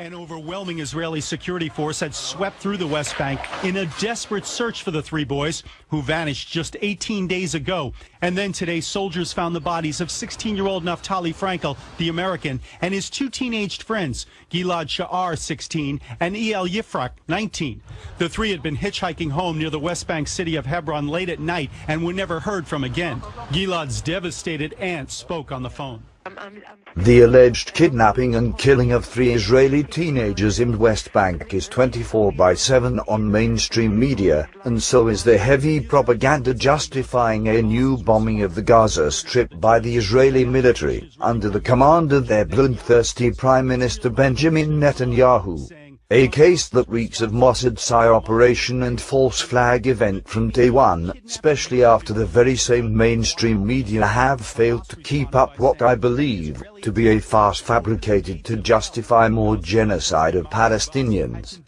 An overwhelming Israeli security force had swept through the West Bank in a desperate search for the three boys who vanished just 18 days ago. And then today, soldiers found the bodies of 16-year-old Naftali Frankel, the American, and his two teenaged friends, Gilad Sha'ar, 16, and El Yifrak, 19. The three had been hitchhiking home near the West Bank city of Hebron late at night and were never heard from again. Gilad's devastated aunt spoke on the phone. The alleged kidnapping and killing of 3 Israeli teenagers in West Bank is 24/7 on mainstream media, and so is the heavy propaganda justifying a new bombing of the Gaza Strip by the Israeli military, under the command of their bloodthirsty Prime Minister Benjamin Netanyahu. A case that reeks of Mossad spy operation and false flag event from day one, especially after the very same mainstream media have failed to keep up what I believe to be a farce fabricated to justify more genocide of Palestinians.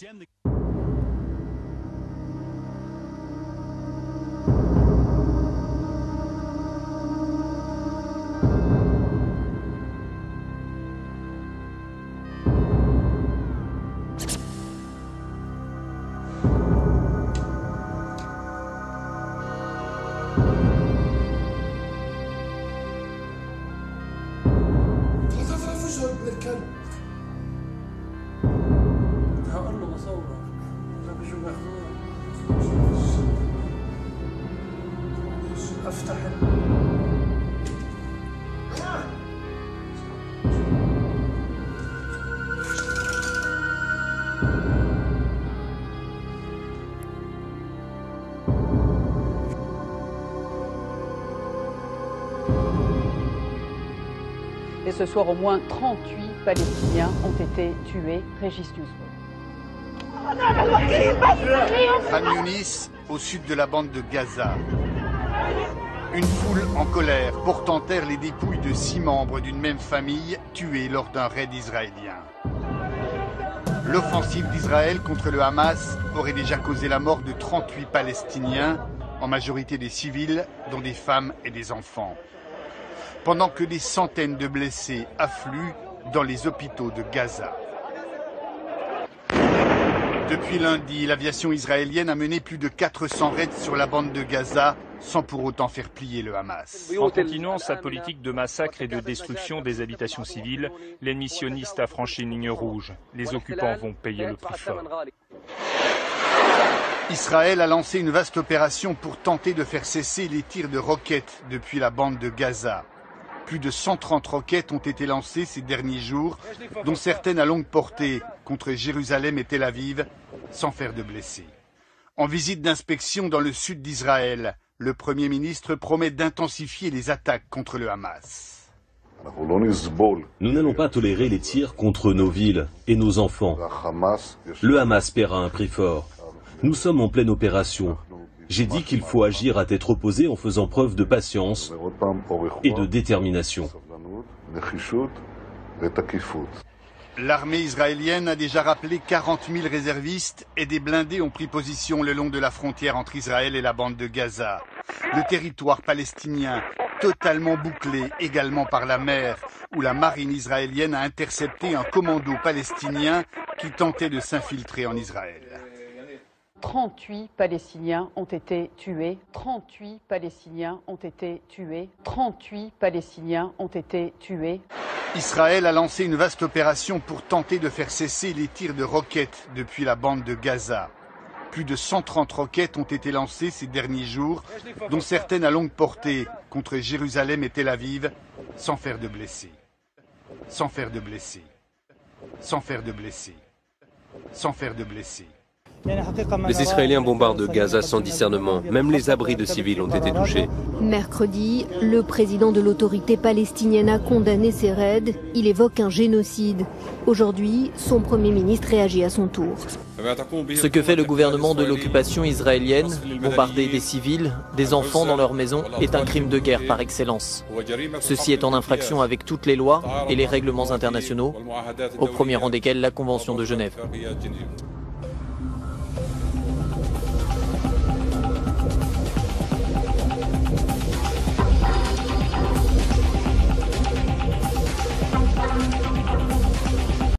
Et ce soir, au moins 38 Palestiniens ont été tués. Régis Newsboy. Khan Younis, au sud de la bande de Gaza. Une foule en colère porte en terre les dépouilles de 6 membres d'une même famille tués lors d'un raid israélien. L'offensive d'Israël contre le Hamas aurait déjà causé la mort de 38 Palestiniens, en majorité des civils, dont des femmes et des enfants. Pendant que des centaines de blessés affluent dans les hôpitaux de Gaza. Depuis lundi, l'aviation israélienne a mené plus de 400 raids sur la bande de Gaza, sans pour autant faire plier le Hamas. En continuant sa politique de massacre et de destruction des habitations civiles, l'ennemi sioniste a franchi une ligne rouge. Les occupants vont payer le prix fort. Israël a lancé une vaste opération pour tenter de faire cesser les tirs de roquettes depuis la bande de Gaza. Plus de 130 roquettes ont été lancées ces derniers jours, dont certaines à longue portée contre Jérusalem et Tel Aviv, sans faire de blessés. En visite d'inspection dans le sud d'Israël, le Premier ministre promet d'intensifier les attaques contre le Hamas. Nous n'allons pas tolérer les tirs contre nos villes et nos enfants. Le Hamas paiera un prix fort. Nous sommes en pleine opération. J'ai dit qu'il faut agir à tête reposée en faisant preuve de patience et de détermination. L'armée israélienne a déjà rappelé 40 000 réservistes et des blindés ont pris position le long de la frontière entre Israël et la bande de Gaza. Le territoire palestinien, totalement bouclé également par la mer, où la marine israélienne a intercepté un commando palestinien qui tentait de s'infiltrer en Israël. 38 Palestiniens ont été tués. 38 Palestiniens ont été tués. 38 Palestiniens ont été tués. Israël a lancé une vaste opération pour tenter de faire cesser les tirs de roquettes depuis la bande de Gaza. Plus de 130 roquettes ont été lancées ces derniers jours, dont certaines à longue portée contre Jérusalem et Tel Aviv, sans faire de blessés. Sans faire de blessés. Sans faire de blessés. Sans faire de blessés. Les Israéliens bombardent Gaza sans discernement. Même les abris de civils ont été touchés. Mercredi, le président de l'autorité palestinienne a condamné ces raids. Il évoque un génocide. Aujourd'hui, son premier ministre réagit à son tour. Ce que fait le gouvernement de l'occupation israélienne, bombarder des civils, des enfants dans leurs maisons, est un crime de guerre par excellence. Ceci est en infraction avec toutes les lois et les règlements internationaux, au premier rang desquels la Convention de Genève.